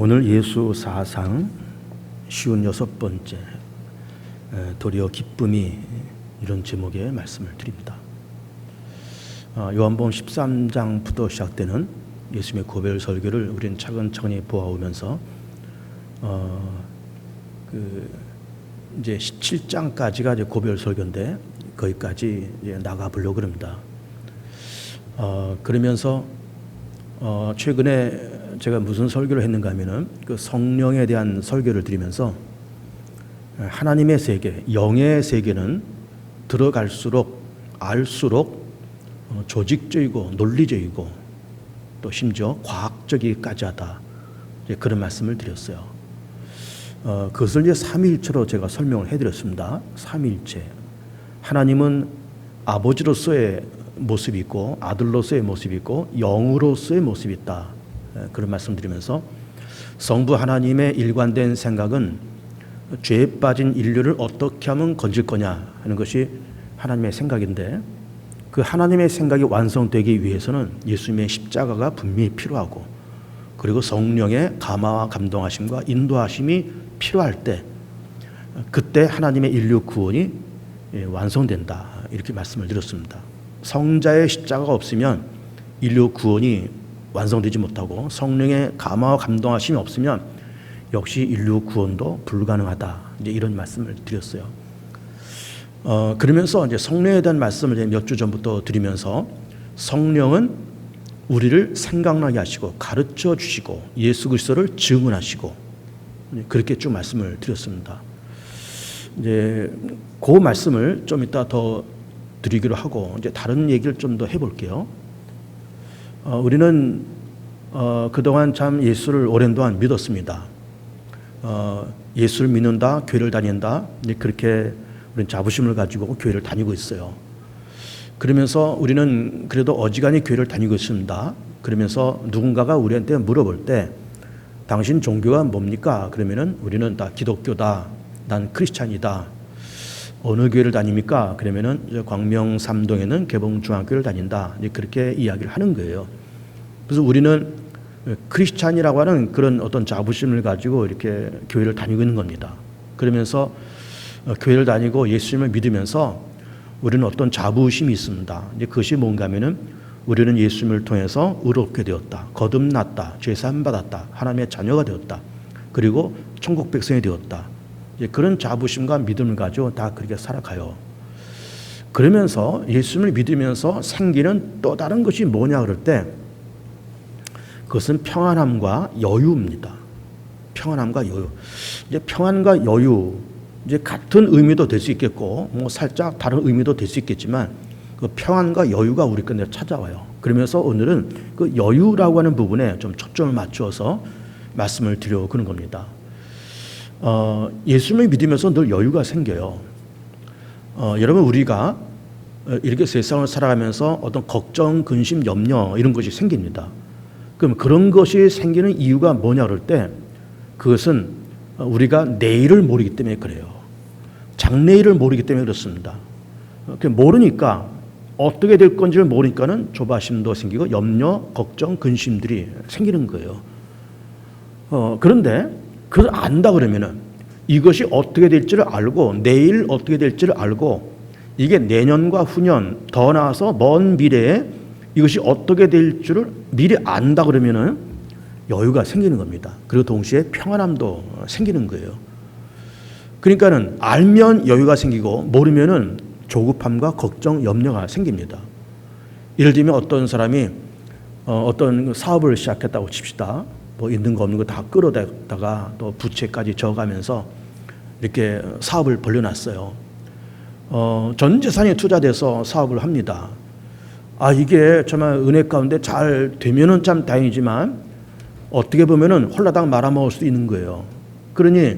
오늘 예수 사상 56번째 도리어 기쁨이 이런 제목의 말씀을 드립니다. 요한복음 13장부터 시작되는 예수님의 고별 설교를 우리는 차근차근히 보아오면서 이제 17장까지가 이제 고별 설교인데 거기까지 이제 나가보려고 그럽니다. 그러면서 최근에 제가 무슨 설교를 했는가 하면은 그 성령에 대한 설교를 드리면서 하나님의 세계, 영의 세계는 들어갈수록 알수록 조직적이고 논리적이고 또 심지어 과학적이기까지 하다. 그런 말씀을 드렸어요. 그것을 이제 삼위일체로 제가 설명을 해드렸습니다. 삼위일체. 하나님은 아버지로서의 모습이 있고 아들로서의 모습이 있고 영으로서의 모습이 있다. 그런 말씀드리면서 성부 하나님의 일관된 생각은 죄에 빠진 인류를 어떻게 하면 건질 거냐 하는 것이 하나님의 생각인데 그 하나님의 생각이 완성되기 위해서는 예수님의 십자가가 분명히 필요하고 그리고 성령의 감화와 감동하심과 인도하심이 필요할 때 그때 하나님의 인류 구원이 완성된다 이렇게 말씀을 드렸습니다. 성자의 십자가가 없으면 인류 구원이 완성되지 못하고 성령의 감화와 감동하심이 없으면 역시 인류 구원도 불가능하다. 이제 이런 말씀을 드렸어요. 그러면서 이제 성령에 대한 말씀을 몇 주 전부터 드리면서 성령은 우리를 생각나게 하시고 가르쳐 주시고 예수 그리스도를 증언하시고 그렇게 쭉 말씀을 드렸습니다. 이제 그 말씀을 좀 이따 더 드리기로 하고 이제 다른 얘기를 좀 더 해볼게요. 우리는 그동안 참 예수를 오랜 동안 믿었습니다. 예수를 믿는다, 교회를 다닌다, 그렇게 우리는 자부심을 가지고 교회를 다니고 있어요. 그러면서 우리는 그래도 어지간히 교회를 다니고 있습니다. 그러면서 누군가가 우리한테 물어볼 때 당신 종교가 뭡니까? 그러면은 우리는 다 기독교다, 난 크리스찬이다. 어느 교회를 다닙니까? 그러면은 광명 삼동에는 개봉중앙교회를 다닌다. 그렇게 이야기를 하는 거예요. 그래서 우리는 크리스찬이라고 하는 그런 어떤 자부심을 가지고 이렇게 교회를 다니고 있는 겁니다. 그러면서 교회를 다니고 예수님을 믿으면서 우리는 어떤 자부심이 있습니다. 이제 그것이 뭔가 하면은 우리는 예수님을 통해서 의롭게 되었다. 거듭났다. 죄사함 받았다. 하나님의 자녀가 되었다. 그리고 천국 백성이 되었다. 그런 자부심과 믿음을 가지고 다 그렇게 살아가요. 그러면서 예수님을 믿으면서 생기는 또 다른 것이 뭐냐 그럴 때 그것은 평안함과 여유입니다. 평안함과 여유. 이제 평안과 여유 이제 같은 의미도 될 수 있겠고 뭐 살짝 다른 의미도 될 수 있겠지만 그 평안과 여유가 우리 건데 찾아와요. 그러면서 오늘은 그 여유라고 하는 부분에 좀 초점을 맞추어서 말씀을 드려 그런 겁니다. 예수님을 믿으면서 늘 여유가 생겨요. 여러분 우리가 이렇게 세상을 살아가면서 어떤 걱정, 근심, 염려 이런 것이 생깁니다. 그럼 그런 것이 생기는 이유가 뭐냐 그럴 때 그것은 우리가 내일을 모르기 때문에 그래요. 장래일을 모르기 때문에 그렇습니다. 모르니까 어떻게 될 건지를 모르니까는 조바심도 생기고 염려, 걱정, 근심들이 생기는 거예요. 그런데 그걸 안다 그러면은 이것이 어떻게 될지를 알고 내일 어떻게 될지를 알고 이게 내년과 후년 더 나아서 먼 미래에 이것이 어떻게 될 줄을 미리 안다 그러면은 여유가 생기는 겁니다. 그리고 동시에 평안함도 생기는 거예요. 그러니까는 알면 여유가 생기고 모르면은 조급함과 걱정, 염려가 생깁니다. 예를 들면 어떤 사람이 어떤 사업을 시작했다고 칩시다. 뭐 있는 거 없는 거 다 끌어다가 또 부채까지 져가면서 이렇게 사업을 벌려놨어요. 전 재산이 투자돼서 사업을 합니다. 이게 정말 은혜 가운데 잘 되면은 참 다행이지만 어떻게 보면은 홀라당 말아먹을 수도 있는 거예요. 그러니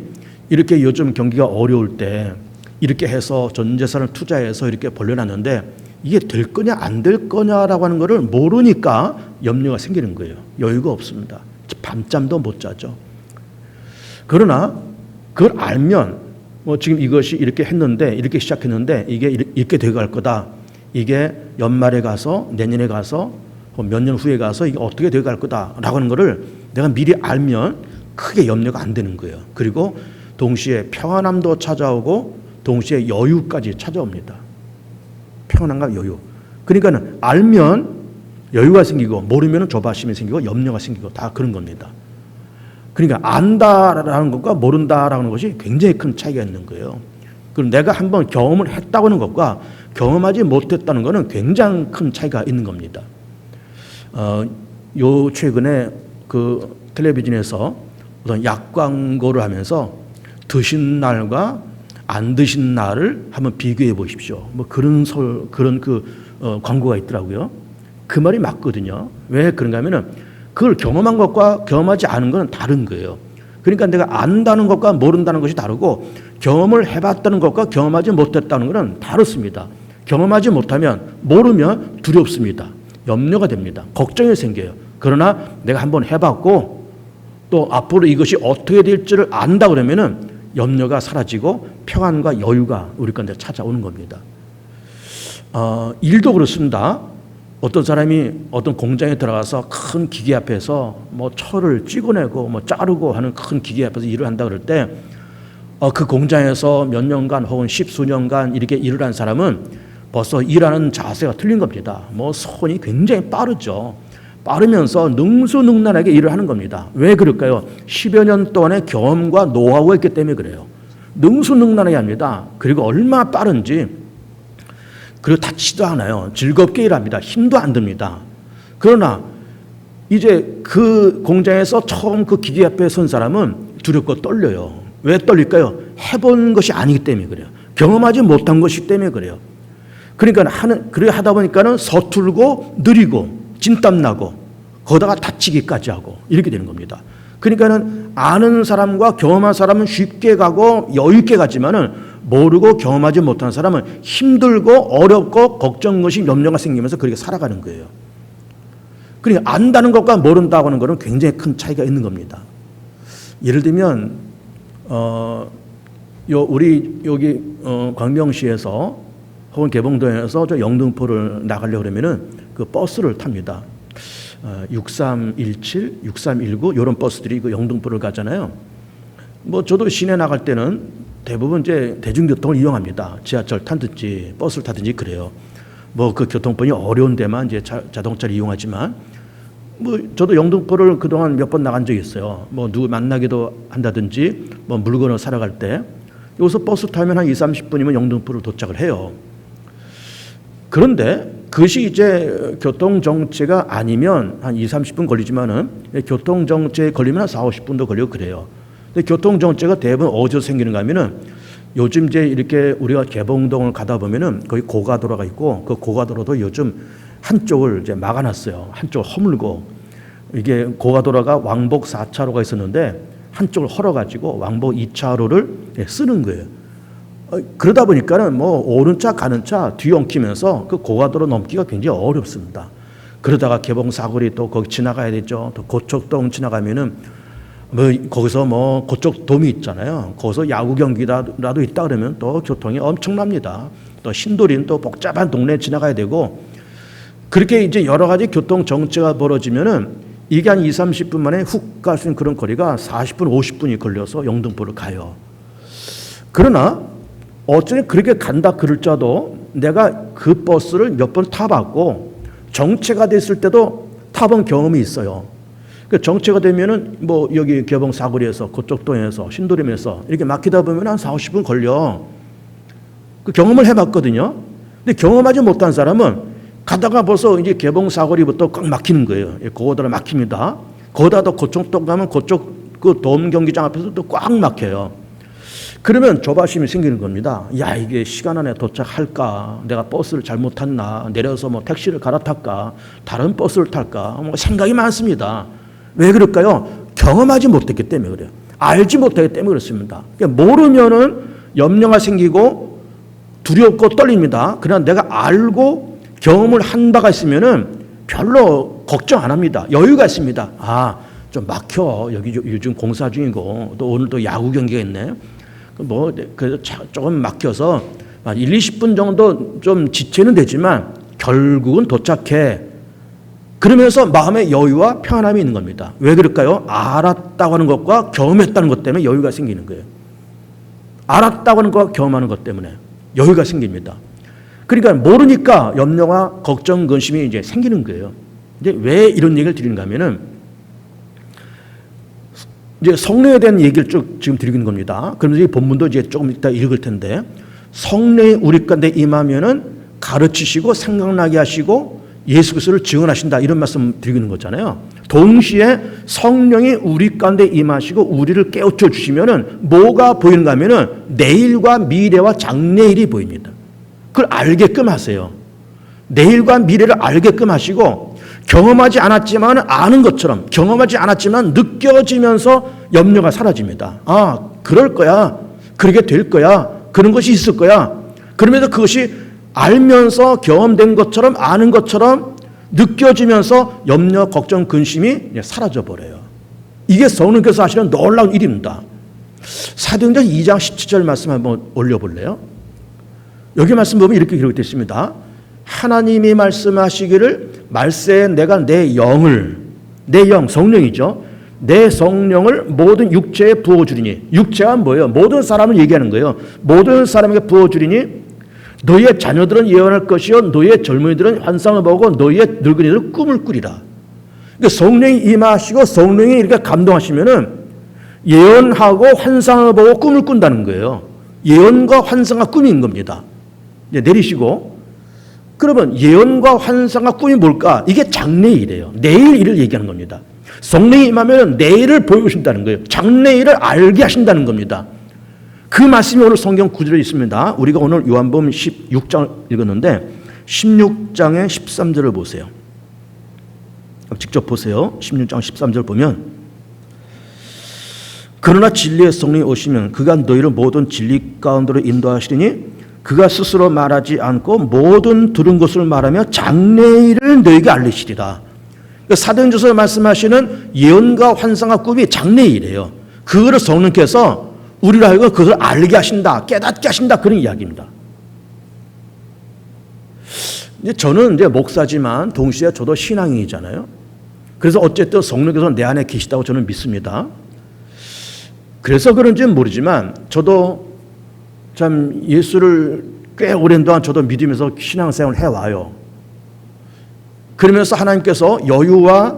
이렇게 요즘 경기가 어려울 때 이렇게 해서 전 재산을 투자해서 이렇게 벌려놨는데 이게 될 거냐 안 될 거냐라고 하는 거를 모르니까 염려가 생기는 거예요. 여유가 없습니다. 밤잠도 못 자죠. 그러나 그걸 알면 지금 이것이 이렇게 했는데 이렇게 시작했는데 이게 이렇게 돼갈 거다. 이게 연말에 가서 내년에 가서 몇 년 후에 가서 이게 어떻게 돼갈 거다라고 하는 거를 내가 미리 알면 크게 염려가 안 되는 거예요. 그리고 동시에 평안함도 찾아오고 동시에 여유까지 찾아옵니다. 평안함과 여유. 그러니까 알면 여유가 생기고 모르면 조바심이 생기고 염려가 생기고 다 그런 겁니다. 그러니까 안다라는 것과 모른다라는 것이 굉장히 큰 차이가 있는 거예요. 그럼 내가 한번 경험을 했다고 하는 것과 경험하지 못했다는 것은 굉장히 큰 차이가 있는 겁니다. 요 최근에 그 텔레비전에서 어떤 약 광고를 하면서 드신 날과 안 드신 날을 한번 비교해 보십시오. 뭐 그런 광고가 있더라고요. 그 말이 맞거든요. 왜 그런가 하면은 그걸 경험한 것과 경험하지 않은 것은 다른 거예요. 그러니까 내가 안다는 것과 모른다는 것이 다르고 경험을 해봤다는 것과 경험하지 못했다는 것은 다릅니다. 경험하지 못하면 모르면 두렵습니다. 염려가 됩니다. 걱정이 생겨요. 그러나 내가 한번 해봤고 또 앞으로 이것이 어떻게 될지를 안다 그러면은 염려가 사라지고 평안과 여유가 우리 가운데 찾아오는 겁니다. 일도 그렇습니다. 어떤 사람이 어떤 공장에 들어가서 큰 기계 앞에서 뭐 철을 찍어내고 뭐 자르고 하는 큰 기계 앞에서 일을 한다 그럴 때 그 공장에서 몇 년간 혹은 십수년간 이렇게 일을 한 사람은 벌써 일하는 자세가 틀린 겁니다. 뭐 손이 굉장히 빠르죠. 빠르면서 능수능란하게 일을 하는 겁니다. 왜 그럴까요? 10여 년 동안의 경험과 노하우가 있기 때문에 그래요. 능수능란하게 합니다. 그리고 얼마나 빠른지 그리고 다치지도 않아요. 즐겁게 일합니다. 힘도 안 듭니다. 그러나 이제 그 공장에서 처음 그 기계 앞에 선 사람은 두렵고 떨려요. 왜 떨릴까요? 해본 것이 아니기 때문에 그래요. 경험하지 못한 것이기 때문에 그래요. 그러니까 그래 하다 보니까는 서툴고 느리고 진땀 나고 거기다가 다치기까지 하고 이렇게 되는 겁니다. 그러니까는 아는 사람과 경험한 사람은 쉽게 가고 여유 있게 가지만은 모르고 경험하지 못한 사람은 힘들고 어렵고 걱정 것이 염려가 생기면서 그렇게 살아가는 거예요. 그러니까 안다는 것과 모른다고 하는 것은 굉장히 큰 차이가 있는 겁니다. 예를 들면 우리 여기 광명시에서 혹은 개봉동에서 저 영등포를 나가려고 그러면은 그 버스를 탑니다. 6317, 6319 이런 버스들이 그 영등포를 가잖아요. 뭐 저도 시내 나갈 때는 대부분 이제 대중교통을 이용합니다. 지하철 타든지 버스를 타든지 그래요. 뭐 그 교통편이 어려운 데만 이제 자동차를 이용하지만 뭐 저도 영등포를 그동안 몇 번 나간 적이 있어요. 뭐 누구 만나기도 한다든지 뭐 물건을 사러 갈 때 여기서 버스 타면 한 20-30분이면 영등포를 도착을 해요. 그런데 그것이 이제 교통정체가 아니면 한 20-30분 걸리지만은 교통정체에 걸리면 한 40-50분도 걸리고 그래요. 근데 교통정체가 대부분 어디서 생기는가 하면은 요즘 이제 이렇게 우리가 개봉동을 가다 보면은 거기 고가도로가 있고 그 고가도로도 요즘 한쪽을 이제 막아놨어요. 한쪽을 허물고 이게 고가도로가 왕복 4차로가 있었는데 한쪽을 헐어가지고 왕복 2차로를 쓰는 거예요. 그러다 보니까는 뭐 오는 차 가는 차 뒤엉키면서 그 고가도로 넘기가 굉장히 어렵습니다. 그러다가 개봉사거리 또 거기 지나가야 되죠. 또 고척동 지나가면은 뭐 거기서 뭐 고척돔이 있잖아요. 거기서 야구 경기라도 있다 그러면 또 교통이 엄청납니다. 또 신도림 또 복잡한 동네 지나가야 되고 그렇게 이제 여러 가지 교통 정체가 벌어지면은 이게 한 20-30분 만에 훅 갈 수 있는 그런 거리가 40분, 50분이 걸려서 영등포를 가요. 그러나 어쩌면 그렇게 간다 그럴지라도 내가 그 버스를 몇 번 타봤고 정체가 됐을 때도 타본 경험이 있어요. 그 정체가 되면은 뭐 여기 개봉 사거리에서 고척동에서 신도림에서 이렇게 막히다 보면 한 40-50분 걸려. 그 경험을 해봤거든요. 근데 경험하지 못한 사람은 가다가 벌써 이제 개봉 사거리부터 꽉 막히는 거예요. 그거대로 막힙니다. 거기다 또 고척동 가면 고척 그 돔 경기장 앞에서 또 꽉 막혀요. 그러면 조바심이 생기는 겁니다. 야, 이게 시간 안에 도착할까? 내가 버스를 잘못 탔나? 내려서 뭐 택시를 갈아탈까? 다른 버스를 탈까? 뭐 생각이 많습니다. 왜 그럴까요? 경험하지 못했기 때문에 그래요. 알지 못하기 때문에 그렇습니다. 그러니까 모르면은 염려가 생기고 두렵고 떨립니다. 그러나 내가 알고 경험을 한 바가 있으면은 별로 걱정 안 합니다. 여유가 있습니다. 아, 좀 막혀. 여기 요즘 공사 중이고 또 오늘 또 야구 경기가 있네. 뭐 그래서 조금 막혀서 1-20분 정도 좀 지체는 되지만 결국은 도착해. 그러면서 마음의 여유와 평안함이 있는 겁니다. 왜 그럴까요? 알았다고 하는 것과 경험했다는 것 때문에 여유가 생기는 거예요. 알았다고 하는 것과 경험하는 것 때문에 여유가 생깁니다. 그러니까 모르니까 염려와 걱정, 근심이 이제 생기는 거예요. 이제 왜 이런 얘기를 드리는가 하면은 이제 성령에 대한 얘기를 쭉 지금 드리는 겁니다. 그러면서 이 본문도 이제 조금 이따 읽을 텐데, 성령이 우리 가운데 임하면은 가르치시고 생각나게 하시고 예수 그리스도를 증언하신다, 이런 말씀 드리는 거잖아요. 동시에 성령이 우리 가운데 임하시고 우리를 깨우쳐 주시면은 뭐가 보이는가 하면은 내일과 미래와 장래일이 보입니다. 그걸 알게끔 하세요. 내일과 미래를 알게끔 하시고, 경험하지 않았지만 아는 것처럼, 경험하지 않았지만 느껴지면서 염려가 사라집니다. 아, 그럴 거야. 그렇게 될 거야. 그런 것이 있을 거야. 그러면서 그것이 알면서 경험된 것처럼, 아는 것처럼 느껴지면서 염려, 걱정, 근심이 사라져 버려요. 이게 성령께서 하시는 놀라운 일입니다. 사도행전 2장 17절 말씀 한번 올려볼래요? 여기 말씀 보면 이렇게 기록되어 있습니다. 하나님이 말씀하시기를 말세에 내가 내 영을, 내 영, 성령이죠, 내 성령을 모든 육체에 부어주리니. 육체가 뭐예요? 모든 사람을 얘기하는 거예요. 모든 사람에게 부어주리니 너희의 자녀들은 예언할 것이요 너희의 젊은이들은 환상을 보고 너희의 늙은이들은 꿈을 꾸리라. 그러니까 성령이 임하시고 성령이 이렇게 감동하시면은 예언하고 환상을 보고 꿈을 꾼다는 거예요. 예언과 환상과 꿈인 겁니다. 이제 내리시고, 그러면 예언과 환상과 꿈이 뭘까? 이게 장래일이에요. 내일 일을 얘기하는 겁니다. 성령이 임하면 내일을 보여주신다는 거예요. 장래일을 알게 하신다는 겁니다. 그 말씀이 오늘 성경 구절에 있습니다. 우리가 오늘 요한복음 16장을 읽었는데 16장의 13절을 보세요. 직접 보세요. 16장 13절 보면, 그러나 진리의 성령이 오시면 그가 너희를 모든 진리 가운데로 인도하시리니 그가 스스로 말하지 않고 모든 들은 것을 말하며 장래일을 너희에게 알리시리라. 그러니까 사도행전에서 말씀하시는 예언과 환상과 꿈이 장래일이에요. 그거를 성령께서 우리로 하여금 그것을 알게 하신다, 깨닫게 하신다, 그런 이야기입니다. 이제 저는 이제 목사지만 동시에 저도 신앙인이잖아요. 그래서 어쨌든 성령께서 내 안에 계시다고 저는 믿습니다. 그래서 그런지는 모르지만 저도 참 예수를 꽤 오랜 동안 저도 믿으면서 신앙생활을 해와요. 그러면서 하나님께서 여유와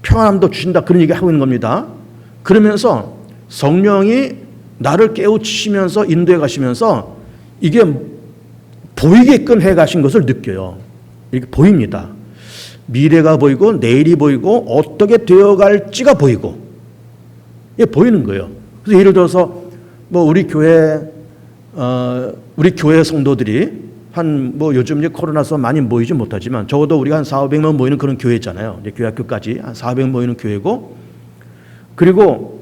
평안함도 주신다, 그런 얘기 하고 있는 겁니다. 그러면서 성령이 나를 깨우치시면서 인도해 가시면서 이게 보이게끔 해 가신 것을 느껴요. 이렇게 보입니다. 미래가 보이고 내일이 보이고 어떻게 되어갈지가 보이고, 이게 보이는 거예요. 그래서 예를 들어서 뭐 우리 교회 성도들이 한 뭐 요즘 이제 코로나서 많이 모이지 못하지만 적어도 우리가 한 400~500명 모이는 그런 교회잖아요. 이제 교회학교까지 한 400명 모이는 교회고, 그리고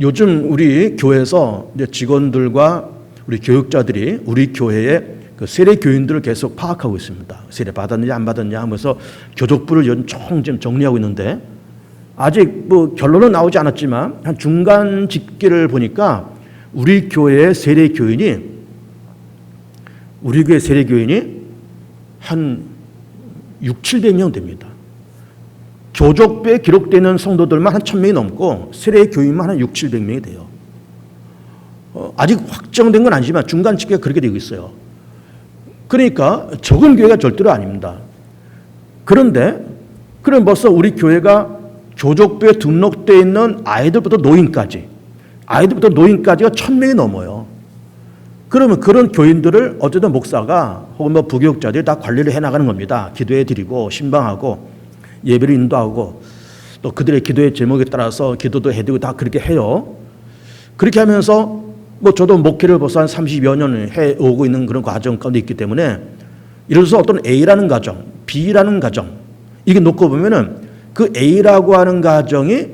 요즘 우리 교회에서 이제 직원들과 우리 교육자들이 우리 교회의 그 세례 교인들을 계속 파악하고 있습니다. 세례 받았느냐 안 받았느냐 하면서 교족부를 총 지금 정리하고 있는데, 아직 뭐 결론은 나오지 않았지만 한 중간 집계를 보니까 우리 교회 세례 교인이 한 600~700명 됩니다. 교족부에 기록되는 성도들만 한 1000명이 넘고 세례 교인만 한 600~700명이 돼요. 아직 확정된 건 아니지만 중간 집계가 그렇게 되고 있어요. 그러니까 적은 교회가 절대로 아닙니다. 그런데 그럼 벌써 우리 교회가 교족부에 등록되어 있는 아이들부터 노인까지가 1000명이 넘어요. 그러면 그런 교인들을 어쨌든 목사가 혹은 뭐 부교육자들이 다 관리를 해나가는 겁니다. 기도해 드리고 신방하고 예배를 인도하고 또 그들의 기도의 제목에 따라서 기도도 해드리고 다 그렇게 해요. 그렇게 하면서 뭐 저도 목회를 벌써 한 30여 년을 해오고 있는 그런 과정 가운데 있기 때문에, 예를 들어서 어떤 A라는 가정, B라는 가정, 이게 놓고 보면은 그 A라고 하는 가정이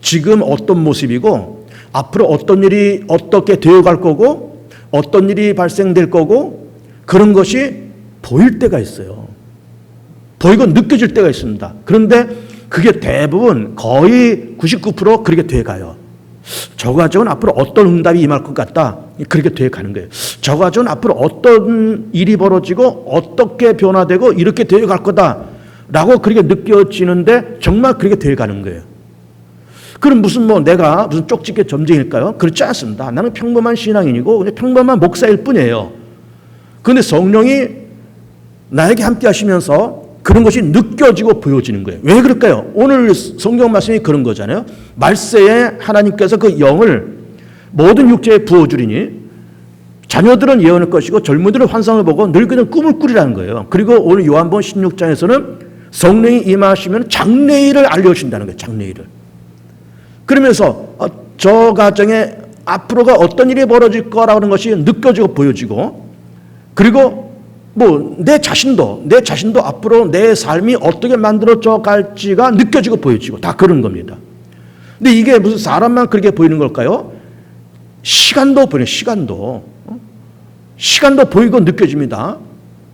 지금 어떤 모습이고 앞으로 어떤 일이 어떻게 되어갈 거고 어떤 일이 발생될 거고, 그런 것이 보일 때가 있어요. 보이고 느껴질 때가 있습니다. 그런데 그게 대부분 거의 99% 그렇게 돼가요. 저 가정은 앞으로 어떤 응답이 임할 것 같다, 그렇게 돼가는 거예요. 저 가정은 앞으로 어떤 일이 벌어지고 어떻게 변화되고 이렇게 되어갈 거다, 라고 그렇게 느껴지는데 정말 그렇게 돼가는 거예요. 그럼 무슨 내가 무슨 쪽집게 점쟁일까요? 그렇지 않습니다. 나는 평범한 신앙인이고 그냥 평범한 목사일 뿐이에요. 그런데 성령이 나에게 함께 하시면서 그런 것이 느껴지고 보여지는 거예요. 왜 그럴까요? 오늘 성경 말씀이 그런 거잖아요. 말세에 하나님께서 그 영을 모든 육체에 부어주리니 자녀들은 예언할 것이고 젊은이들은 환상을 보고 늙은이는 꿈을 꾸리라는 거예요. 그리고 오늘 요한복음 16장에서는 성령이 임하시면 장래일을 알려주신다는 거예요. 장래일을. 그러면서 저 가정에 앞으로가 어떤 일이 벌어질 거라는 것이 느껴지고 보여지고, 그리고 내 자신도 앞으로 내 삶이 어떻게 만들어져 갈지가 느껴지고 보여지고 다 그런 겁니다. 근데 이게 무슨 사람만 그렇게 보이는 걸까요? 시간도 보여요. 시간도 보이고 느껴집니다.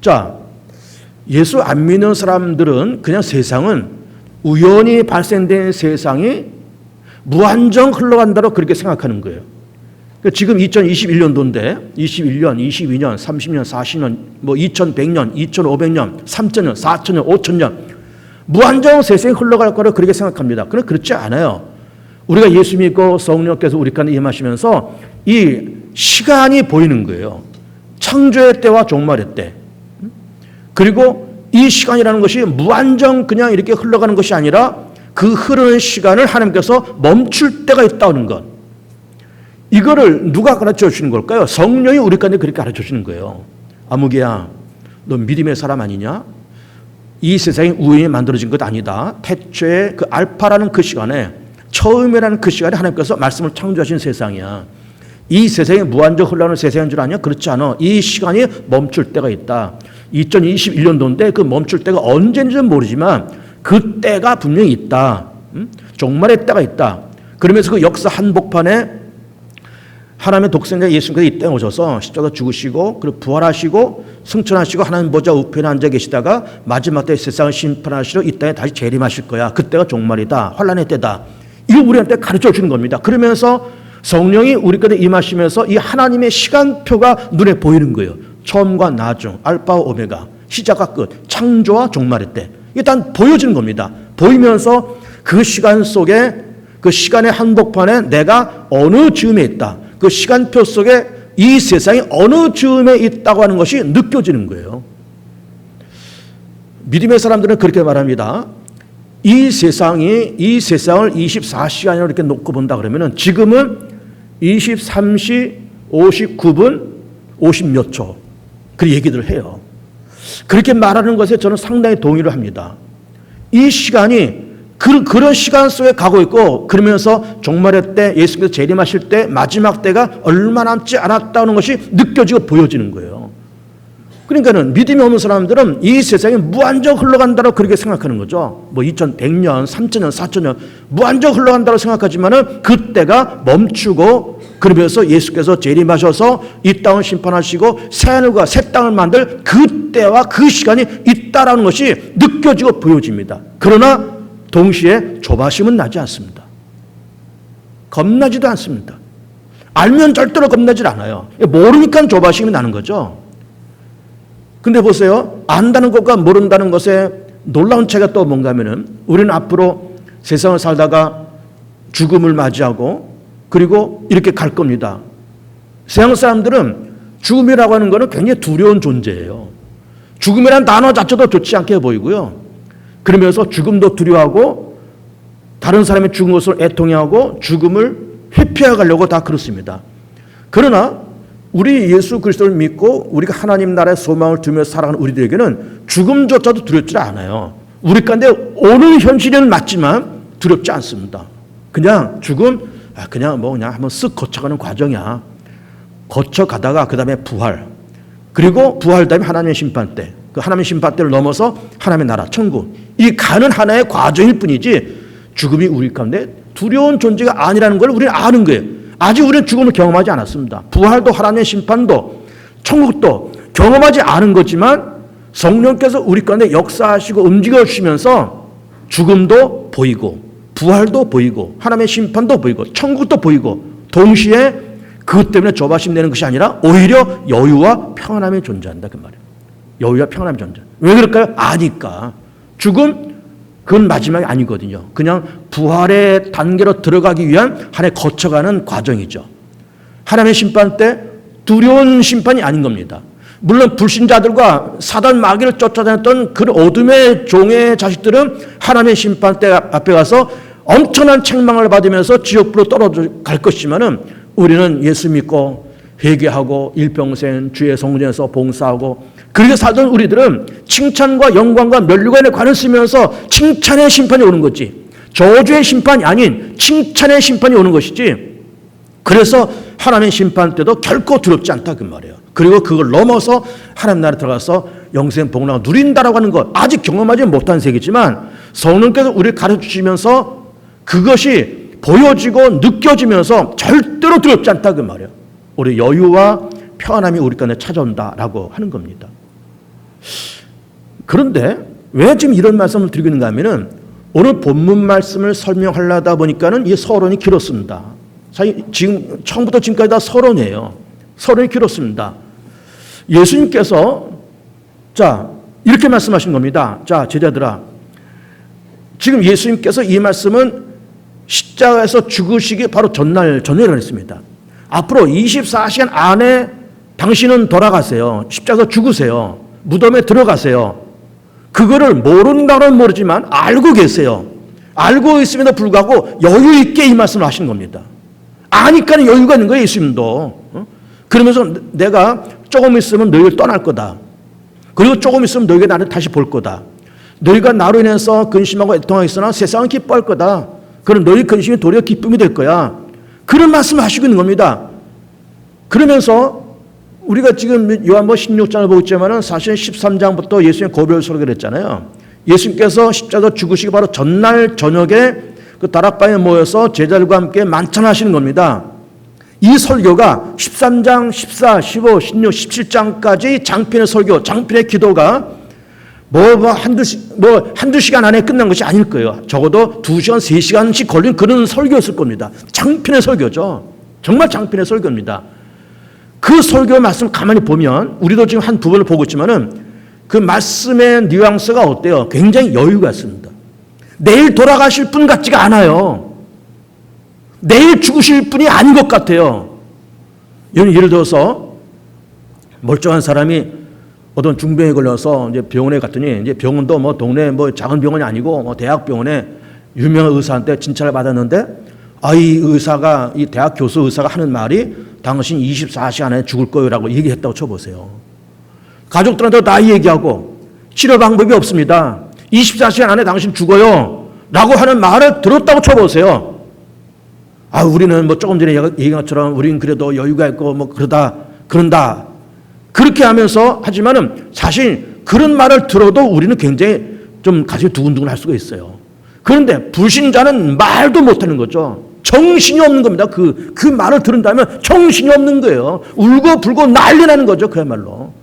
자, 예수 안 믿는 사람들은 그냥 세상은 우연히 발생된 세상이 무한정 흘러간다고 그렇게 생각하는 거예요. 지금 2021년도인데 21년, 22년, 30년, 40년, 2100년, 2500년, 3000년, 4000년, 5000년 무한정 세상이 흘러갈 거라고 그렇게 생각합니다. 그런데 그렇지 않아요. 우리가 예수 믿고 성령께서 우리 가운데 임하시면서 이 시간이 보이는 거예요. 창조의 때와 종말의 때. 그리고 이 시간이라는 것이 무한정 그냥 이렇게 흘러가는 것이 아니라 그 흐르는 시간을 하나님께서 멈출 때가 있다는 것. 이거를 누가 가르쳐 주시는 걸까요? 성령이 우리 가운데 그렇게 가르쳐 주시는 거예요. 아무개야, 너 믿음의 사람 아니냐? 이 세상이 우연히 만들어진 것 아니다. 태초에 그 알파라는 그 시간에, 처음이라는 그 시간에 하나님께서 말씀을 창조하신 세상이야. 이 세상이 무한정 흘러가는 세상인 줄 아냐? 그렇지 않아. 이 시간이 멈출 때가 있다. 2021년도인데 그 멈출 때가 언제인지는 모르지만 그 때가 분명히 있다. 종말의 때가 있다. 그러면서 그 역사 한복판에 하나님의 독생자 예수님께서 이 땅에 오셔서 십자가 죽으시고 그리고 부활하시고 승천하시고 하나님 보좌 우편에 앉아 계시다가 마지막 때 세상을 심판하시러 이 땅에 다시 재림하실 거야. 그때가 종말이다. 환란의 때다. 이거 우리한테 가르쳐 주는 겁니다. 그러면서 성령이 우리 가운데 임하시면서 이 하나님의 시간표가 눈에 보이는 거예요. 처음과 나중, 알파와 오메가, 시작과 끝, 창조와 종말의 때. 일단 보여지는 겁니다. 보이면서 그 시간 속에, 그 시간의 한복판에 내가 어느 즈음에 있다. 그 시간표 속에 이 세상이 어느 즈음에 있다고 하는 것이 느껴지는 거예요. 믿음의 사람들은 그렇게 말합니다. 이 세상을 24시간이라고 이렇게 놓고 본다 그러면은 지금은 23시 59분 50몇 초. 그 얘기들을 해요. 그렇게 말하는 것에 저는 상당히 동의를 합니다. 이 시간이 그런 시간 속에 가고 있고, 그러면서 종말의 때 예수께서 재림하실 때 마지막 때가 얼마 남지 않았다는 것이 느껴지고 보여지는 거예요. 그러니까는 믿음이 없는 사람들은 이 세상이 무한정 흘러간다고 그렇게 생각하는 거죠. 2100년, 3000년, 4000년 무한정 흘러간다고 생각하지만은 그때가 멈추고, 그러면서 예수께서 재림하셔서 이 땅을 심판하시고 새 하늘과 새 땅을 만들 그때와 그 시간이 있다라는 것이 느껴지고 보여집니다. 그러나 동시에 조바심은 나지 않습니다. 겁나지도 않습니다. 알면 절대로 겁나질 않아요. 모르니까 조바심이 나는 거죠. 근데 보세요. 안다는 것과 모른다는 것에 놀라운 차이가 또 뭔가 하면은, 우리는 앞으로 세상을 살다가 죽음을 맞이하고 그리고 이렇게 갈 겁니다. 세상 사람들은 죽음이라고 하는 것은 굉장히 두려운 존재예요. 죽음이라는 단어 자체도 좋지 않게 보이고요. 그러면서 죽음도 두려워하고 다른 사람이 죽은 것을 애통해하고 죽음을 회피해 가려고 다 그렇습니다. 그러나 우리 예수 그리스도를 믿고 우리가 하나님 나라의 소망을 두며 살아가는 우리들에게는 죽음조차도 두렵지 않아요. 우리 가운데 오는 현실은 맞지만 두렵지 않습니다. 그냥 죽음, 그냥 한번 쓱 거쳐가는 과정이야. 거쳐가다가 그 다음에 부활, 그리고 부활 다음에 하나님의 심판 때, 그 하나님의 심판 때를 넘어서 하나님의 나라, 천국, 이 가는 하나의 과정일 뿐이지 죽음이 우리 가운데 두려운 존재가 아니라는 걸 우리는 아는 거예요. 아직 우리는 죽음을 경험하지 않았습니다. 부활도 하나님의 심판도 천국도 경험하지 않은 거지만 성령께서 우리 가운데 역사하시고 움직여 주시면서 죽음도 보이고 부활도 보이고 하나님의 심판도 보이고 천국도 보이고, 동시에 그것 때문에 조바심 내는 것이 아니라 오히려 여유와 평안함이 존재한다 그 말이에요. 여유와 평안함이 존재. 왜 그럴까요? 아니까. 죽음, 그건 마지막이 아니거든요. 그냥 부활의 단계로 들어가기 위한 하나의 거쳐가는 과정이죠. 하나님의 심판 때 두려운 심판이 아닌 겁니다. 물론 불신자들과 사단 마귀를 쫓아다녔던 그 어둠의 종의 자식들은 하나님의 심판 때 앞에 가서 엄청난 책망을 받으면서 지옥불로 떨어져 갈 것이지만은 우리는 예수 믿고 회개하고 일평생 주의 성전에서 봉사하고 그렇게 살던 우리들은 칭찬과 영광과 면류관의 관을 쓰면서 칭찬의 심판이 오는 거지. 저주의 심판이 아닌 칭찬의 심판이 오는 것이지. 그래서 하나님의 심판 때도 결코 두렵지 않다 그 말이에요. 그리고 그걸 넘어서 하나님 나라에 들어가서 영생 복락을 누린다라고 하는 것, 아직 경험하지 못한 세계지만 성령께서 우리를 가르치시면서 그것이 보여지고 느껴지면서 절대로 두렵지 않다 그 말이에요. 우리 여유와 평안함이 우리 가운데 찾아온다라고 하는 겁니다. 그런데 왜 지금 이런 말씀을 드리고 있는가 하면은 오늘 본문 말씀을 설명하려다 보니까는 이 서론이 길었습니다. 사실 지금 처음부터 지금까지 다 서론이에요. 서론이 길었습니다. 예수님께서 자 이렇게 말씀하신 겁니다. 자 제자들아, 지금 예수님께서 이 말씀은 십자가에서 죽으시기 바로 전날이라고 했습니다. 앞으로 24시간 안에 당신은 돌아가세요. 십자가에서 죽으세요. 무덤에 들어가세요. 그거를 모른다고는 모르지만 알고 계세요. 알고 있음에도 불구하고 여유 있게 이 말씀을 하신 겁니다. 아니까 여유가 있는 거예요, 예수님도. 그러면서 내가 조금 있으면 너희를 떠날 거다. 그리고 조금 있으면 너희가 나를 다시 볼 거다. 너희가 나로 인해서 근심하고 애통하겠으나 세상은 기뻐할 거다. 그럼 너희 근심이 도리어 기쁨이 될 거야. 그런 말씀을 하시고 있는 겁니다. 그러면서 우리가 지금 요한복음 16장을 보고 있지만은 사실 13장부터 예수님의 고별 설교를 했잖아요. 예수님께서 십자가에서 죽으시기 바로 전날 저녁에 그 다락방에 모여서 제자들과 함께 만찬하시는 겁니다. 이 설교가 13장, 14, 15, 16, 17장까지 장편의 설교, 장편의 기도가 한두 시간 안에 끝난 것이 아닐 거예요. 적어도 2시간, 3시간씩 걸린 그런 설교였을 겁니다. 장편의 설교죠. 정말 장편의 설교입니다. 그 설교 말씀 가만히 보면 우리도 지금 한 부분을 보고 있지만은 그 말씀의 뉘앙스가 어때요? 굉장히 여유가 있습니다. 내일 돌아가실 분 같지가 않아요. 내일 죽으실 분이 아닌 것 같아요. 예를 들어서 멀쩡한 사람이 어떤 중병에 걸려서 이제 병원에 갔더니 이제 병원도 뭐 동네 뭐 작은 병원이 아니고 뭐 대학병원에 유명한 의사한테 진찰을 받았는데 이 의사가 이 대학 교수 의사가 하는 말이 당신 24시간 안에 죽을 거요라고 얘기했다고 쳐보세요. 가족들한테 다 얘기하고 치료 방법이 없습니다. 24시간 안에 당신 죽어요 라고 하는 말을 들었다고 쳐보세요. 우리는 뭐 조금 전에 얘기한 것처럼 우리는 그래도 여유가 있고 뭐 그런다. 그렇게 하면서 하지만은 사실 그런 말을 들어도 우리는 굉장히 좀 가슴이 두근두근 할 수가 있어요. 그런데 불신자는 말도 못하는 거죠. 정신이 없는 겁니다. 그 말을 들은다면 정신이 없는 거예요. 울고 불고 난리 나는 거죠. 그야말로.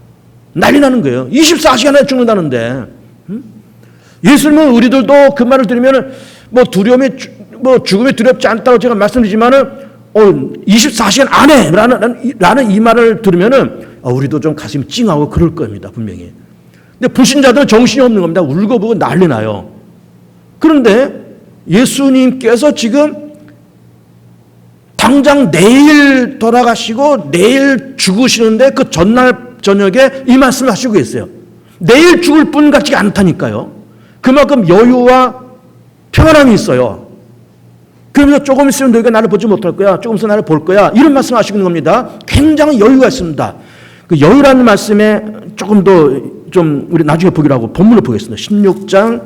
난리 나는 거예요. 24시간에 죽는다는데. 예수님은 우리들도 그 말을 들으면 뭐 죽음이 두렵지 않다고 제가 말씀드리지만은 24시간 안에 라는 이 말을 들으면은 우리도 좀 가슴이 찡하고 그럴 겁니다. 분명히. 근데 불신자들은 정신이 없는 겁니다. 울고 보고 난리 나요. 그런데 예수님께서 지금 당장 내일 돌아가시고 내일 죽으시는데 그 전날 저녁에 이 말씀을 하시고 계세요. 내일 죽을 분 같지가 않다니까요. 그만큼 여유와 평안함이 있어요. 그러면서 조금 있으면 너희가 나를 보지 못할 거야. 조금 있으면 나를 볼 거야. 이런 말씀을 하시고 있는 겁니다. 굉장히 여유가 있습니다. 그 여유라는 말씀에 조금 더 좀 우리 나중에 보기로 하고 본문을 보겠습니다. 16장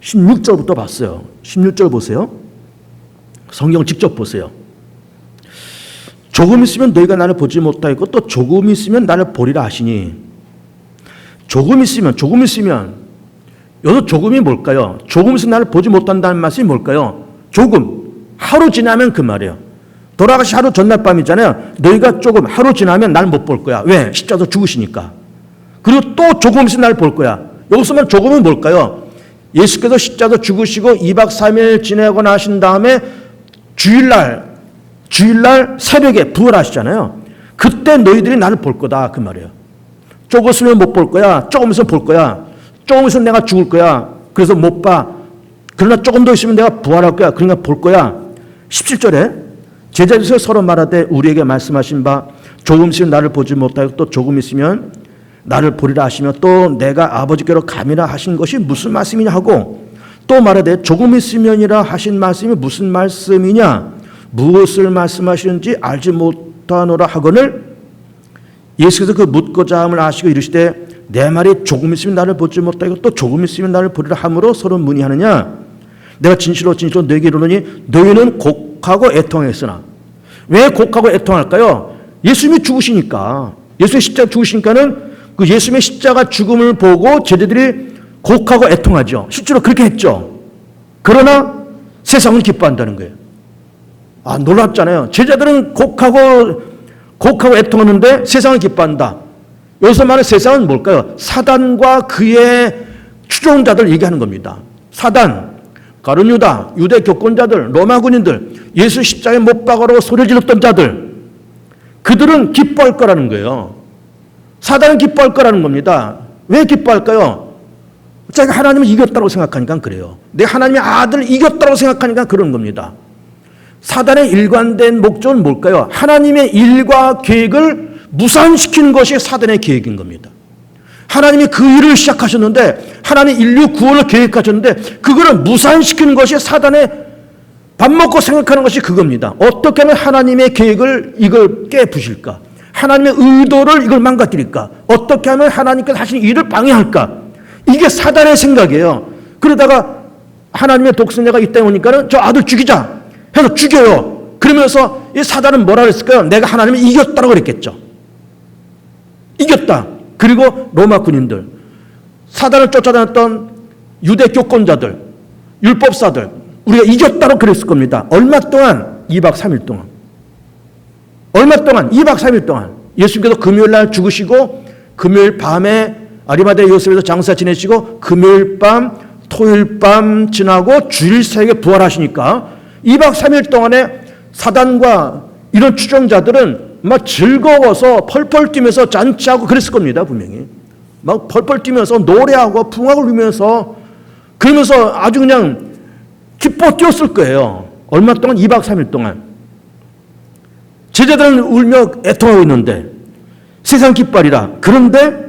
16절부터 봤어요. 16절 보세요. 성경 직접 보세요. 조금 있으면 너희가 나를 보지 못하겠고 또 조금 있으면 나를 보리라 하시니 조금 있으면 여기서 조금이 뭘까요? 조금 있으면 나를 보지 못한다는 말씀이 뭘까요? 조금 하루 지나면 그 말이에요. 돌아가시 하루 전날 밤이잖아요. 너희가 조금 하루 지나면 날 못 볼 거야. 왜? 십자가에서 죽으시니까. 그리고 또 조금 있으면 날 볼 거야. 여기서만 조금은 뭘까요? 예수께서 십자가에서 죽으시고 2박 3일 지내고 나신 다음에 주일날 새벽에 부활하시잖아요. 그때 너희들이 나를 볼 거다 그 말이에요. 조금 있으면 못 볼 거야. 조금 있으면 볼 거야. 조금 있으면 내가 죽을 거야. 그래서 못 봐. 그러나 조금 더 있으면 내가 부활할 거야. 그러니까 볼 거야. 17절에 제자들이 서로 말하되 우리에게 말씀하신 바 조금 있으면 나를 보지 못하고 또 조금 있으면 나를 보리라 하시며 또 내가 아버지께로 감이라 하신 것이 무슨 말씀이냐 하고 또 말하되 조금 있으면이라 하신 말씀이 무슨 말씀이냐 무엇을 말씀하시는지 알지 못하노라 하거늘 예수께서 그 묻고자 함을 아시고 이르시되 내 말이 조금 있으면 나를 보지 못하고 또 조금 있으면 나를 보리라 함으로 서로 문의하느냐 내가 진실로 진실로 너에게 이르노니 너희는 곡하고 애통했으나 왜 곡하고 애통할까요? 예수님이 죽으시니까 예수의 십자가 죽으시니까는 그 예수님의 십자가 죽음을 보고 제자들이 곡하고 애통하죠. 실제로 그렇게 했죠. 그러나 세상은 기뻐한다는 거예요. 아, 놀랍잖아요. 제자들은 곡하고 애통하는데 세상은 기뻐한다. 여기서 말하는 세상은 뭘까요? 사단과 그의 추종자들 얘기하는 겁니다. 사단, 가룟 유다, 유대 교권자들, 로마 군인들, 예수 십자가에 못 박으라고 소리 질렀던 자들, 그들은 기뻐할 거라는 거예요. 사단은 기뻐할 거라는 겁니다. 왜 기뻐할까요? 자기가 하나님을 이겼다고 생각하니까 그래요. 내 하나님의 아들을 이겼다고 생각하니까 그런 겁니다. 사단의 일관된 목적은 뭘까요? 하나님의 일과 계획을 무산시키는 것이 사단의 계획인 겁니다. 하나님이 그 일을 시작하셨는데 하나님 인류 구원을 계획하셨는데 그거를 무산시키는 것이 사단의 밥 먹고 생각하는 것이 그겁니다. 어떻게 하면 하나님의 계획을 이걸 깨부실까? 하나님의 의도를 이걸 망가뜨릴까? 어떻게 하면 하나님께서 하신 일을 방해할까? 이게 사단의 생각이에요. 그러다가 하나님의 독생자가 이 땅에 오니까는 저 아들 죽이자 해서 죽여요. 그러면서 이 사단은 뭐라 그랬을까요? 내가 하나님을 이겼다고 그랬겠죠. 이겼다. 그리고 로마 군인들, 사단을 쫓아다녔던 유대 교권자들, 율법사들, 우리가 이겼다고 그랬을 겁니다. 얼마 동안? 2박 3일 동안. 얼마 동안? 2박 3일 동안. 예수님께서 금요일 날 죽으시고 금요일 밤에 아리마대 요셉에서 장사 지내시고 금요일 밤, 토요일 밤 지나고 주일 사이에 부활하시니까 2박 3일 동안에 사단과 이런 추종자들은 막 즐거워서 펄펄 뛰면서 잔치하고 그랬을 겁니다. 분명히. 막 펄펄 뛰면서 노래하고 풍악을 울면서 그러면서 아주 그냥 기뻐 뛰었을 거예요. 얼마 동안? 2박 3일 동안. 제자들은 울며 애통하고 있는데 세상 기뻐하리라. 그런데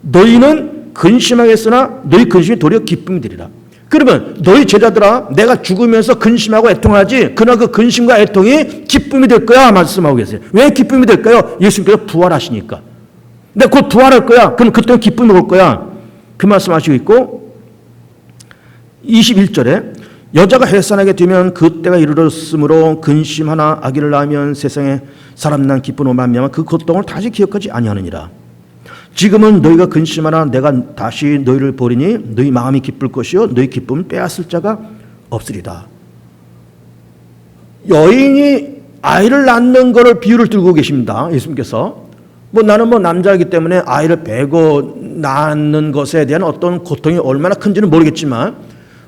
너희는 근심하겠으나 너희 근심이 도리어 기쁨이 되리라. 그러면 너희 제자들아 내가 죽으면서 근심하고 애통하지 그러나 그 근심과 애통이 기쁨이 될 거야 말씀하고 계세요. 왜 기쁨이 될까요? 예수님께서 부활하시니까. 내가 곧 부활할 거야. 그럼 그때는 기쁨이 올 거야. 그 말씀하시고 있고 21절에 여자가 해산하게 되면 그때가 이르렀으므로 근심하나 아기를 낳으면 세상에 사람 난 기쁨으로 말미암아 그 고통을 다시 기억하지 아니하느니라. 지금은 너희가 근심하나 내가 다시 너희를 보리니 너희 마음이 기쁠 것이요 너희 기쁨은 빼앗을 자가 없으리다. 여인이 아이를 낳는 것을 비유를 들고 계십니다. 예수님께서 나는 남자이기 때문에 아이를 베고 낳는 것에 대한 어떤 고통이 얼마나 큰지는 모르겠지만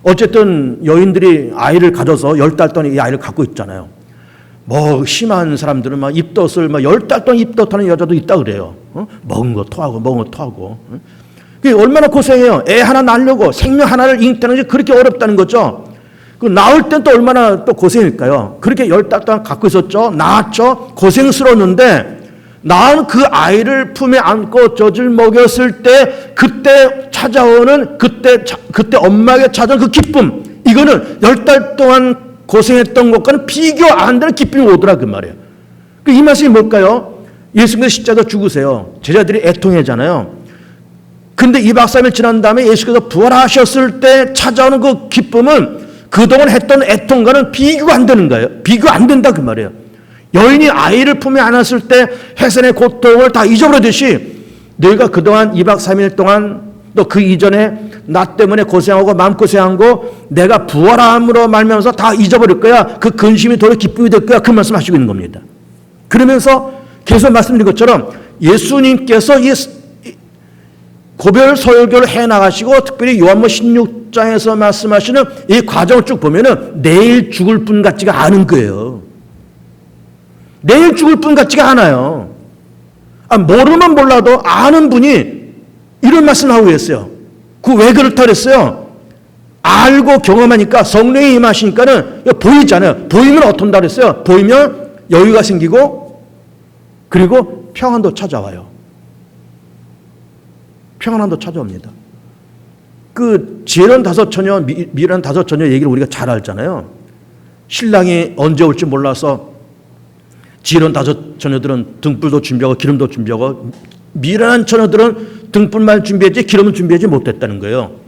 어쨌든 여인들이 아이를 가져서 10달 동안 이 아이를 갖고 있잖아요. 심한 사람들은 입덧을 10달 동안 입덧하는 여자도 있다 그래요. 먹은 거 토하고. 그게 얼마나 고생해요. 애 하나 낳으려고 생명 하나를 잉태하는 게 그렇게 어렵다는 거죠. 그 낳을 땐 또 얼마나 또 고생일까요? 그렇게 10달 동안 갖고 있었죠. 낳았죠. 고생스러웠는데 낳은 그 아이를 품에 안고 젖을 먹였을 때 그때 찾아오는 그때 엄마에게 찾아온 그 기쁨, 이거는 10달 동안 고생했던 것과는 비교 안 되는 기쁨이 오더라 그 말이에요. 이 말씀이 뭘까요? 예수님께서 십자가 죽으세요. 제자들이 애통하잖아요. 근데 2박 3일 지난 다음에 예수께서 부활하셨을 때 찾아오는 그 기쁨은 그동안 했던 애통과는 비교가 안 되는 거예요. 비교 안 된다 그 말이에요. 여인이 아이를 품에 안았을 때 해산의 고통을 다 잊어버리듯이 너희가 그동안 2박 3일 동안 또 그 이전에 나 때문에 고생하고 마음고생한 거 내가 부활함으로 말미암아서 다 잊어버릴 거야. 그 근심이 도리어 기쁨이 될 거야. 그 말씀하시고 있는 겁니다. 그러면서 계속 말씀드린 것처럼 예수님께서 이 고별 설교를 해나가시고 특별히 요한복음 16장에서 말씀하시는 이 과정을 쭉 보면은 내일 죽을 분 같지가 않은 거예요. 내일 죽을 분 같지가 않아요. 모르면 몰라도 아는 분이 이런 말씀을 하고 계세요. 그 왜 그렇다 그랬어요? 알고 경험하니까 성령이 임하시니까는 보이잖아요. 보이면 어떤다 그랬어요? 보이면 여유가 생기고 그리고 평안도 찾아와요. 평안함도 찾아옵니다. 그 지혜로운 다섯 처녀, 미련한 다섯 처녀 얘기를 우리가 잘 알잖아요. 신랑이 언제 올지 몰라서 지혜로운 다섯 처녀들은 등불도 준비하고 기름도 준비하고 미련한 처녀들은 등불만 준비했지 기름은 준비하지 못했다는 거예요.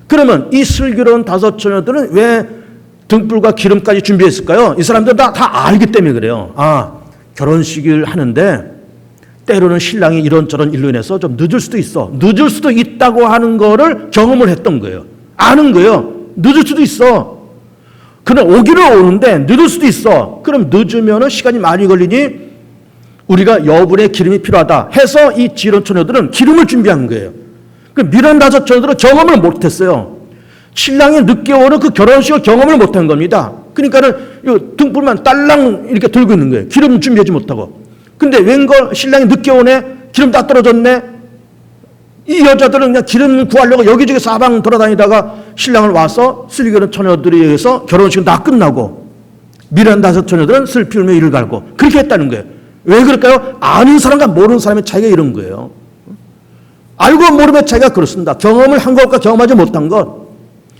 그러면 이 슬기로운 다섯 처녀들은 왜 등불과 기름까지 준비했을까요? 이 사람들 다 알기 때문에 그래요. 아, 결혼식을 하는데 때로는 신랑이 이런저런 일로 인해서 좀 늦을 수도 있어. 늦을 수도 있다고 하는 거를 경험을 했던 거예요. 아는 거예요. 늦을 수도 있어. 그럼 오기는 오는데 늦을 수도 있어. 그럼 늦으면 시간이 많이 걸리니 우리가 여분의 기름이 필요하다 해서 이 지혜로운 처녀들은 기름을 준비한 거예요. 그 미련한 다섯 처녀들은 경험을 못했어요. 신랑이 늦게 오는 그 결혼식을 경험을 못한 겁니다. 그러니까는 이 등불만 딸랑 이렇게 들고 있는 거예요. 기름 준비하지 못하고. 근데 웬걸 신랑이 늦게 오네? 기름 다 떨어졌네? 이 여자들은 그냥 기름 구하려고 여기저기 사방 돌아다니다가 신랑을 와서 슬기로운 처녀들에 의해서 결혼식은 다 끝나고 미련한 다섯 처녀들은 슬피 울며 이를 갈고 그렇게 했다는 거예요. 왜 그럴까요? 아는 사람과 모르는 사람의 차이가 이런 거예요. 알고 모르는 차이가 그렇습니다. 경험을 한 것과 경험하지 못한 것,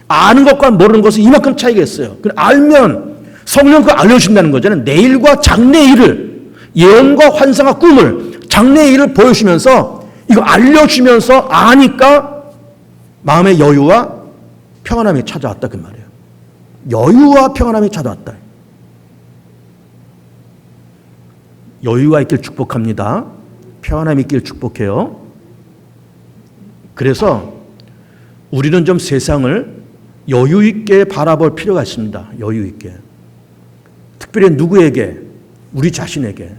아는 것과 모르는 것은 이만큼 차이가 있어요. 알면 성령 그걸 알려주신다는 거잖아요. 내일과 장래의 일을, 예언과 환상과 꿈을, 장래의 일을 보여주면서 이거 알려주면서 아니까 마음의 여유와 평안함이 찾아왔다 그 말이에요. 여유와 평안함이 찾아왔다. 여유가 있길 축복합니다. 평안함이 있길 축복해요. 그래서 우리는 좀 세상을 여유 있게 바라볼 필요가 있습니다. 여유 있게. 특별히 누구에게? 우리 자신에게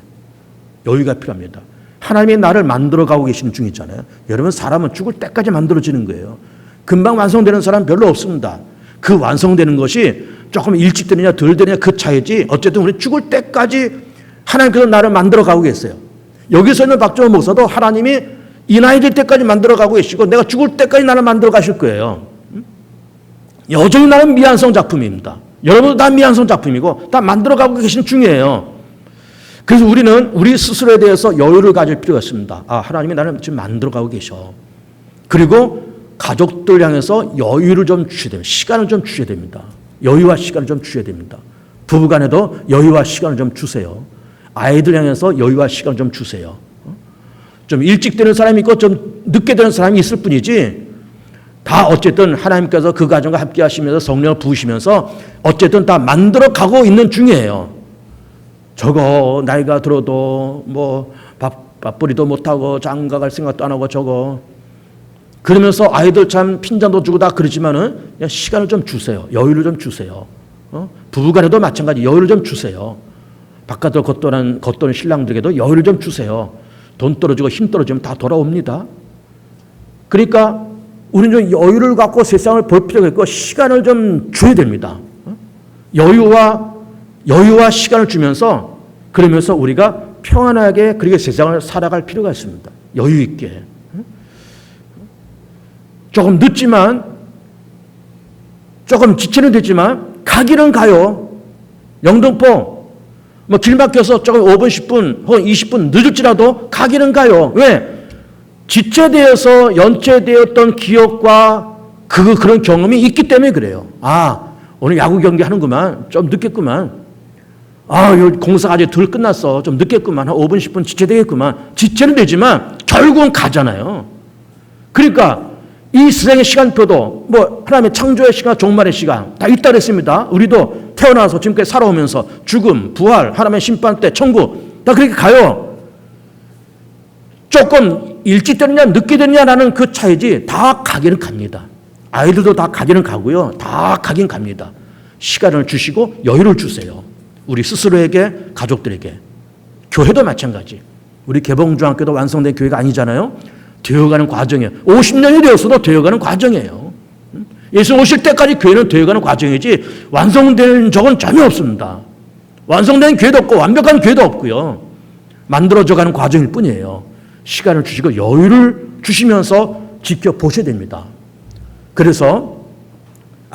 여유가 필요합니다. 하나님이 나를 만들어가고 계시는 중이잖아요. 여러분 사람은 죽을 때까지 만들어지는 거예요. 금방 완성되는 사람 별로 없습니다. 그 완성되는 것이 조금 일찍 되느냐 덜 되느냐 그 차이지 어쨌든 우리 죽을 때까지 하나님께서 나를 만들어가고 계세요. 여기서 있는 박정호 목사도 하나님이 이 나이 될 때까지 만들어가고 계시고 내가 죽을 때까지 나를 만들어 가실 거예요. 여전히 나는 미완성 작품입니다. 여러분도 다 미완성 작품이고 다 만들어가고 계신 중이에요. 그래서 우리는 우리 스스로에 대해서 여유를 가질 필요가 있습니다. 아, 하나님이 나를 지금 만들어가고 계셔. 그리고 가족들 향해서 여유를 좀 주셔야 됩니다. 시간을 좀 주셔야 됩니다. 여유와 시간을 좀 주셔야 됩니다. 부부간에도 여유와 시간을 좀 주세요. 아이들 향해서 여유와 시간을 좀 주세요. 좀 일찍 되는 사람이 있고 좀 늦게 되는 사람이 있을 뿐이지 다 어쨌든 하나님께서 그 가정과 함께 하시면서 성령을 부으시면서 어쨌든 다 만들어 가고 있는 중이에요. 저거 나이가 들어도 뭐 밥벌이도 못하고 장가 갈 생각도 안 하고 저거 그러면서 아이들 참 핀잔도 주고 다 그러지만은 그냥 시간을 좀 주세요. 여유를 좀 주세요. 부부간에도 마찬가지 여유를 좀 주세요. 바깥으로 겉도는 신랑들에게도 여유를 좀 주세요. 돈 떨어지고 힘 떨어지면 다 돌아옵니다. 그러니까 우리는 좀 여유를 갖고 세상을 볼 필요가 있고 시간을 좀 줘야 됩니다. 여유와 시간을 주면서 그러면서 우리가 평안하게 그렇게 세상을 살아갈 필요가 있습니다. 여유 있게. 조금 늦지만 조금 지체는 됐지만 가기는 가요. 영등포 뭐 길 막혀서 조금 5분 10분 혹은 20분 늦을지라도 가기는 가요. 왜? 지체되어서 연체되었던 기억과 그런 경험이 있기 때문에 그래요. 아, 오늘 야구 경기 하는구만. 좀 늦겠구만. 아, 공사가 아직 덜 끝났어. 좀 늦겠구만. 한 5분 10분 지체되겠구만. 지체는 되지만 결국은 가잖아요. 그러니까 이 세상의 시간표도 뭐 하나님의 창조의 시간, 종말의 시간 다 있다 그랬습니다. 우리도 태어나서 지금까지 살아오면서 죽음, 부활, 하나님의 심판 때, 천국 다 그렇게 가요. 조금 일찍 되느냐 늦게 되느냐라는 그 차이지 다 가기는 갑니다. 아이들도 다 가기는 가고요. 다 가긴 갑니다. 시간을 주시고 여유를 주세요. 우리 스스로에게, 가족들에게. 교회도 마찬가지. 우리 개봉중학교도 완성된 교회가 아니잖아요. 되어가는 과정이에요. 50년이 되었어도 되어가는 과정이에요. 예수 오실 때까지 교회는 되어가는 과정이지 완성된 적은 전혀 없습니다. 완성된 교회도 없고 완벽한 교회도 없고요. 만들어져가는 과정일 뿐이에요. 시간을 주시고 여유를 주시면서 지켜보셔야 됩니다. 그래서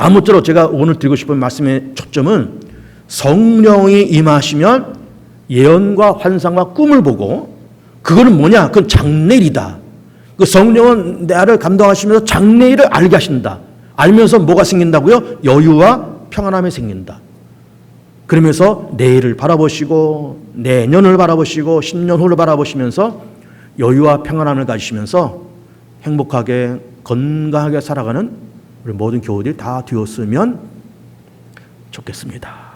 아무쪼록 제가 오늘 드리고 싶은 말씀의 초점은 성령이 임하시면 예언과 환상과 꿈을 보고 그거는 뭐냐? 그건 장래일이다. 그 성령은 나를 감동하시면서 장래일을 알게 하신다. 알면서 뭐가 생긴다고요? 여유와 평안함이 생긴다. 그러면서 내일을 바라보시고 내년을 바라보시고 10년 후를 바라보시면서 여유와 평안함을 가지시면서 행복하게 건강하게 살아가는 우리 모든 교우들이 다 되었으면 좋겠습니다.